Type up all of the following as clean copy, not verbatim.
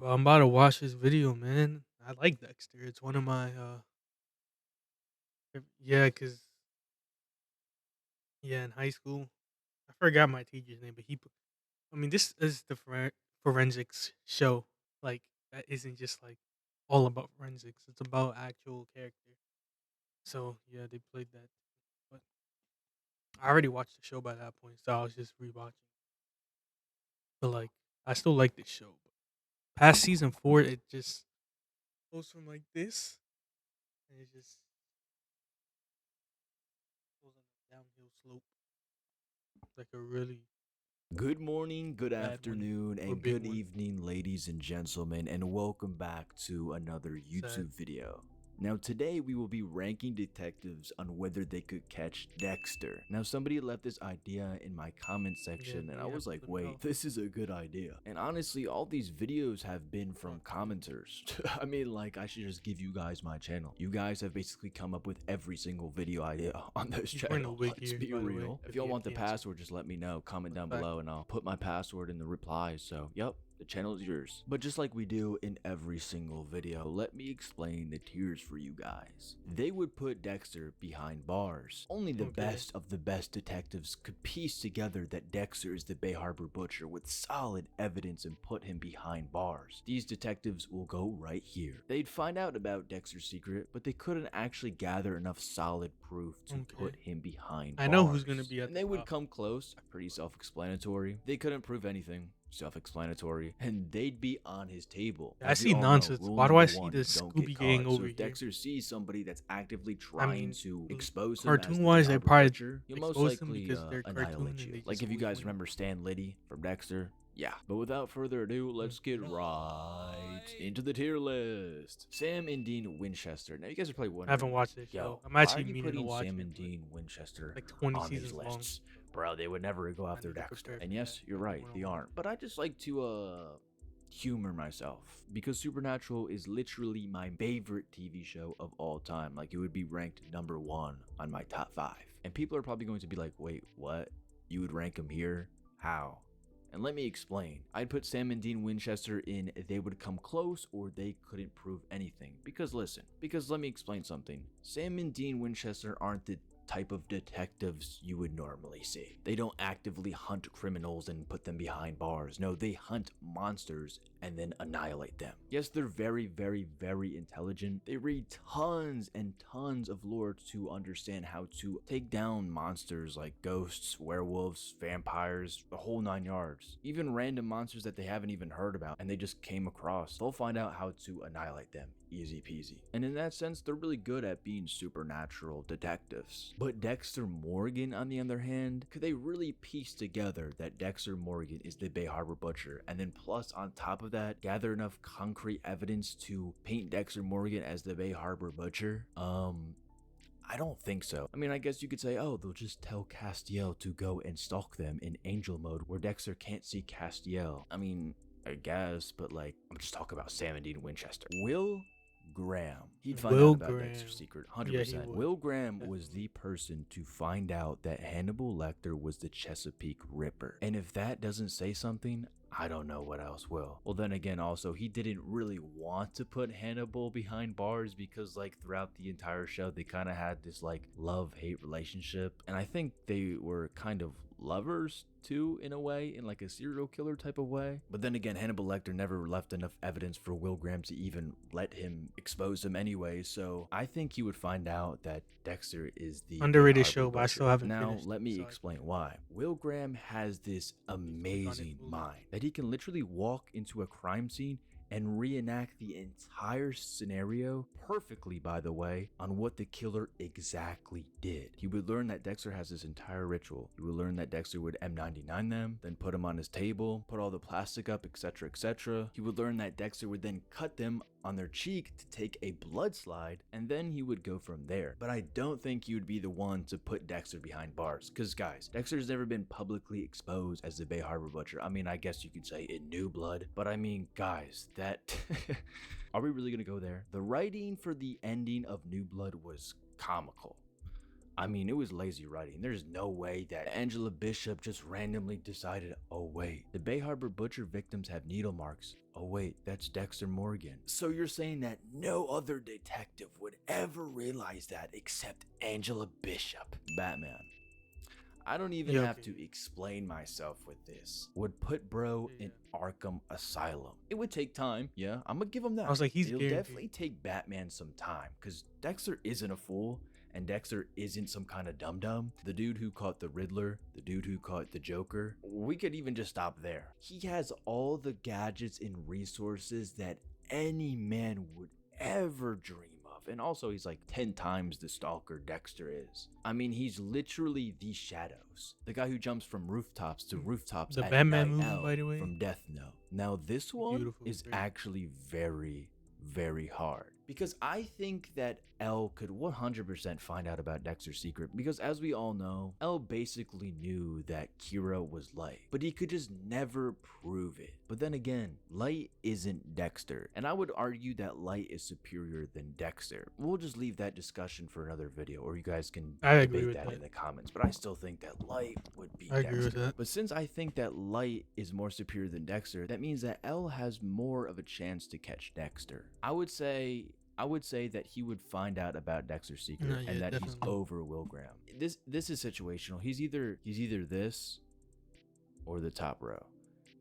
Bro, I'm about to watch this video, man. I like Dexter. It's one of my yeah, cause yeah, in high school, I forgot my teacher's name, but I mean, this is the forensics show. Like that isn't just like all about forensics. It's about actual character. So yeah, they played that. But I already watched the show by that point, so I was just rewatching. But like, I still like this show. But past season 4, it just goes from like this, and it just goes on a downhill slope, like a really Good morning, good bad one afternoon, or and big good one. evening, ladies and gentlemen, and welcome back to another Sad. YouTube video. Now, today we will be ranking detectives on whether they could catch Dexter. Now, somebody left this idea in my comment Yeah, section, and I they have was to like, put it wait, out. this is a good idea. And honestly, all these videos have been from commenters. I mean, like, I should just give you guys my channel. You guys have basically come up with every single video idea on this He's wearing a channel. wig Let's here, be by the way, real. If because y'all he had want the cancer. password, just let me know. Comment Fun down fact. below, and I'll put my password in the replies. So, yep. The channel is yours. But just like we do in every single video, let me explain the tiers for you guys. They would put Dexter behind bars. Only the Okay. best of the best detectives could piece together that Dexter is the Bay Harbor Butcher with solid evidence and put him behind bars. These detectives will go right here. They'd find out about Dexter's secret, but they couldn't actually gather enough solid proof to Okay. put him behind I know who's gonna bars. be at And the they would top. come close, pretty self-explanatory. They couldn't prove anything, self-explanatory, and they'd be on his table. I As we see all know, nonsense. rule Why do I number see one, the don't get Scooby Gang caught. So over if here? Dexter sees somebody that's actively I trying mean, to expose him as cartoon the Bay wise, they Harbor probably Butcher, he'll most expose them likely because they're cartoon annihilate and you. they Like just if you always guys win. remember Stan Liddy from Dexter, yeah. But without further ado, let's get right into the tier list. Sam and Dean Winchester. Now you guys are probably I haven't wondering, watched this yo, show. I'm why are actually you meaning to putting watch Sam it, and but Dean Winchester like 20 on these seasons long, lists? so Bro, they would never go I after need to Dexter. prepare And for that. yes, you're Like right, they 101. aren't. But I just like to humor myself because Supernatural is literally my favorite TV show of all time. Like it would be ranked number 1 on my top 5. And people are probably going to be like, "Wait, what? You would rank him here? How?" And let me explain. I'd put Sam and Dean Winchester in they would come close or they couldn't prove anything. Because listen, because let me explain something. Sam and Dean Winchester aren't the type of detectives you would normally see. They don't actively hunt criminals and put them behind bars. No, they hunt monsters and then annihilate them. Yes, they're very, very, very intelligent. They read tons and tons of lore to understand how to take down monsters like ghosts, werewolves, vampires, the whole 9 yards. Even random monsters that they haven't even heard about and they just came across. They'll find out how to annihilate them. Easy peasy. And in that sense, they're really good at being supernatural detectives. But Dexter Morgan, on the other hand, could they really piece together that Dexter Morgan is the Bay Harbor Butcher, and then plus on top of that, gather enough concrete evidence to paint Dexter Morgan as the Bay Harbor Butcher? I don't think so. I mean, I guess you could say, oh, they'll just tell Castiel to go and stalk them in angel mode where Dexter can't see Castiel. I mean, I guess, but like, I'm just talking about Sam and Dean Winchester. Will Graham. He'd find out Will about Dexter's Graham. secret, Yeah, he 100%. would. Will Graham was Definitely. the person to find out that Hannibal Lecter was the Chesapeake Ripper. And if that doesn't say something, I don't know what else will. Well, then again, also, he didn't really want to put Hannibal behind bars because, like, throughout the entire show, they kind of had this, like, love-hate relationship. And I think they were kind of lovers too, in a way, in like a serial killer type of way. But then again, Hannibal Lecter never left enough evidence for Will Graham to even let him expose him anyway, so I think he would find out that Dexter is the Bay Underrated Harbor show, but I still Butcher. haven't Now, finished let it, me so I explain can't why. Will Graham has this speak on it amazing fully. mind that he can literally walk into a crime scene and reenact the entire scenario perfectly, by the way, on what the killer exactly did. He would learn that Dexter has this entire ritual. He would learn that Dexter would M99 them, then put them on his table, put all the plastic up, etc., etc. He would learn that Dexter would then cut them on their cheek to take a blood slide, and then he would go from there. But I don't think he would be the one to put Dexter behind bars, because guys, Dexter's never been publicly exposed as the Bay Harbor Butcher. I mean, I guess you could say in New Blood, but I mean, guys, that... Are we really gonna go there? The writing for the ending of New Blood was comical. I mean, it was lazy writing. There's no way that Angela Bishop just randomly decided, oh wait, the Bay Harbor Butcher victims have needle marks. Oh wait, that's Dexter Morgan. So you're saying that no other detective would ever realize that except Angela Bishop? Batman, I don't even Yeah, have okay, to explain myself with this, would put bro yeah, in yeah. Arkham Asylum. It would take time, yeah, I'm gonna give him I that. was like, he's It'll guaranteed. definitely take Batman some time, because Dexter isn't a fool, and Dexter isn't some kind of dum-dum. The dude who caught the Riddler, the dude who caught the Joker, we could even just stop there. He has all the gadgets and resources that any man would ever dream of. And also, he's like 10 times the stalker Dexter is. I mean, he's literally the Shadows, the guy who jumps from rooftops to Mm. rooftops The at Batman night. movie, by L the way, from Death Note. Now, this one beautiful, is great. actually very hard, because I think that L could 100% find out about Dexter's secret, because as we all know, L basically knew that Kira was Light, but he could just never prove it. But then again, Light isn't Dexter, and I would argue that Light is superior than Dexter. We'll just leave that discussion for another video, or you guys can I agree debate with that in that. the comments, but I still think that Light would beat I agree with Dexter. that. But since I think that Light is more superior than Dexter, that means that L has more of a chance to catch Dexter. I would say that he would find out about Dexter's No, secret and yeah, that he's definitely. over Will Graham. This is situational. He's either this or the top row.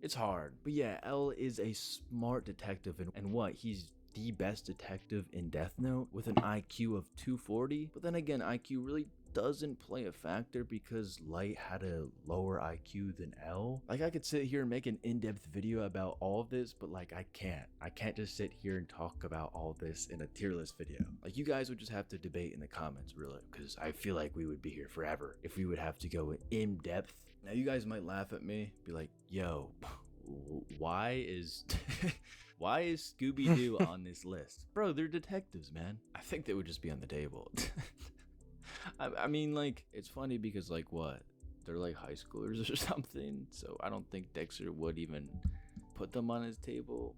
It's hard. But yeah, L is a smart detective, and what? He's the best detective in Death Note with an IQ of 240. But then again, IQ really doesn't play a factor because Light had a lower IQ than L. Like, I could sit here and make an in-depth video about all of this, but like I can't just sit here and talk about all this in a tier list video. Like, you guys would just have to debate in the comments, really, because I feel like we would be here forever if we would have to go in depth. Now, you guys might laugh at me, be like, yo, why is why is Scooby-Doo on this list? Bro, they're detectives, man. I think they would just be on the table. I mean, like, it's funny because, like, what? They're like high schoolers or something, so I don't think Dexter would even put them on his table.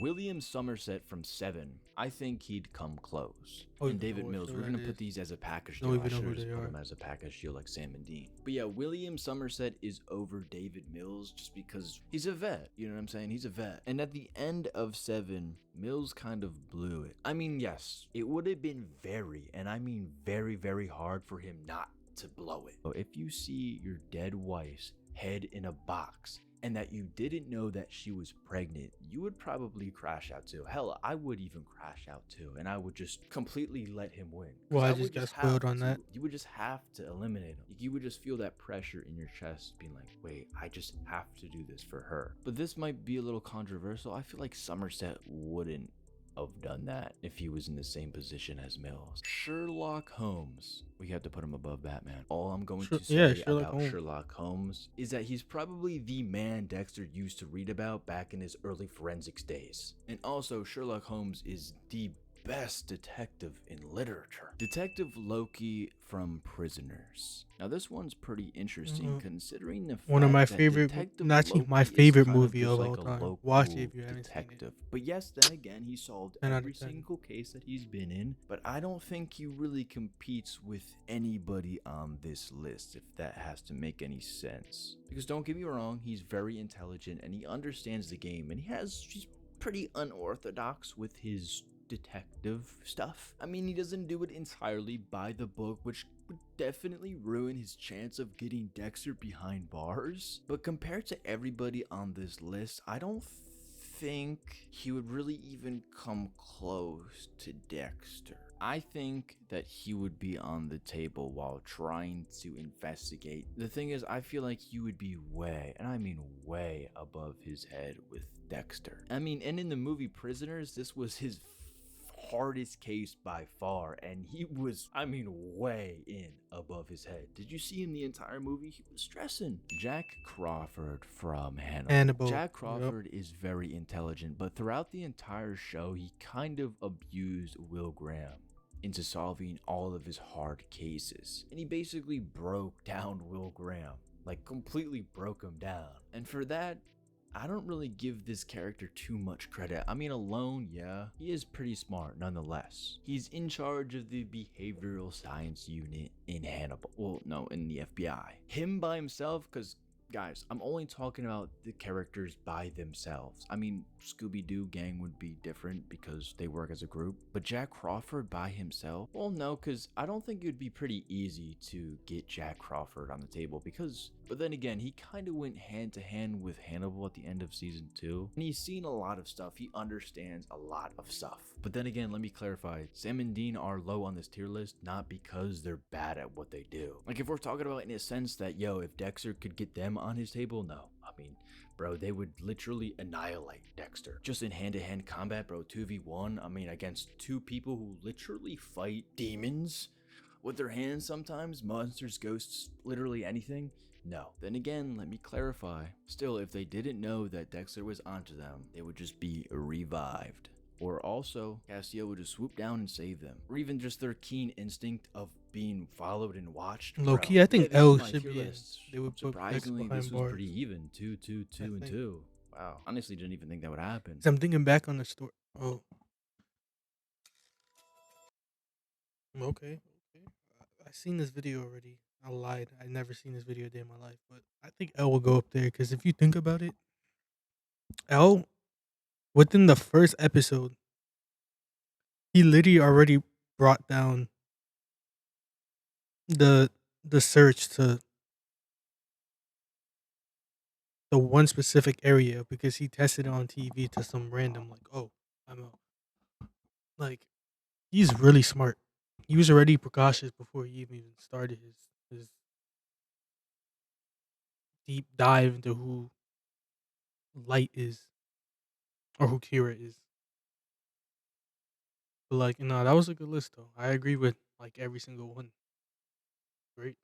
William Somerset from Seven. I think he'd come close. Oh, And no, David what Mills. show We're that gonna put is? these as a package Don't deal. I even know should who have just they put are. them as a package deal like Sam and Dean. But yeah, William Somerset is over David Mills just because he's a vet. You know what I'm saying? He's a vet. And at the end of Seven, Mills kind of blew it. I mean, yes, it would have been very, and I mean very hard for him not to blow it. So if you see your dead wife's head in a box and that you didn't know that she was pregnant, you would probably crash out too. Hell, I would even crash out too, and I would just completely let him win. Well, Because I I just would got just spoiled have on that. to, you would just have to eliminate him. You would just feel that pressure in your chest being like, wait, I just have to do this for her. But this might be a little controversial. I feel like Somerset wouldn't have done that if he was in the same position as Mills. Sherlock Holmes. We have to put him above Batman. All I'm going to Yeah, say Sherlock about Holmes. Sherlock Holmes is that he's probably the man Dexter used to read about back in his early forensics days. And also, Sherlock Holmes is the best detective in literature. Detective Loki from Prisoners. Now this one's pretty interesting Uh, considering the One of my fact that favorite, Detective actually my Loki is favorite kind of movie just of like all a time. Watch it local if you haven't seen it. detective. But yes, then again, he solved 10 out every of 10. single case that he's been in. But I don't think he really competes with anybody on this list, if that has to make any sense. Because don't get me wrong, he's very intelligent and he understands the game, and he's pretty unorthodox with his detective stuff. I mean, he doesn't do it entirely by the book, which would definitely ruin his chance of getting Dexter behind bars. But compared to everybody on this list, I don't think he would really even come close to Dexter. I think that he would be on the table while trying to investigate. The thing is, I feel like he would be way, and I mean way above his head with Dexter. I mean, and in the movie Prisoners, this was his hardest case by far, and he was, I mean, way in above his head. Did you see in the entire movie? He was stressing. Jack Crawford from Hannibal. Hannibal. Jack Yep. Crawford is very intelligent, but throughout the entire show, he kind of abused Will Graham into solving all of his hard cases. And he basically broke down Will Graham, like completely broke him down. And for that, I don't really give this character too much credit. I mean, alone, yeah, he is pretty smart nonetheless. He's in charge of the behavioral science unit in Hannibal. Well, no, in the FBI. Him by himself, because guys, I'm only talking about the characters by themselves. I mean, Scooby Doo gang would be different because they work as a group, but Jack Crawford by himself? Well, no, because I don't think it would be pretty easy to get Jack Crawford on the table because, but then again, he kind of went hand to hand with Hannibal at the end of season 2, and he's seen a lot of stuff. He understands a lot of stuff. But then again, let me clarify Sam and Dean are low on this tier list not because they're bad at what they do. Like, if we're talking about in a sense that, yo, if Dexter could get them on his table, no. I mean, bro, they would literally annihilate Dexter. Just in hand-to-hand combat, bro, 2v1, I mean, against two people who literally fight demons with their hands sometimes, monsters, ghosts, literally anything. No. Then again, let me clarify. Still, if they didn't know that Dexter was onto them, they would just be revived. Or also, Castiel would just swoop down and save them. Or even just their keen instinct of being followed and watched. Low Bro, key, I yeah, think these are L my should tier be in. lists. They would put Dexter Surprisingly, this behind was pretty bars. even. Two, two, I two, and think. two. Wow. Honestly, didn't even think that would happen. 'Cause I'm thinking back on the story. Oh, okay, okay. I seen this video already. I lied. I never seen this video a day in my life, but I think L will go up there because if you think about it, L within the first episode, he literally already brought down the the search to the one specific area because he tested it on TV to some random like, oh, I'm out. Like he's really smart. He was already precautious before he even started his deep dive into who Light is or who Kira is. But like, no, that was a good list though. I agree with like every single one. Great.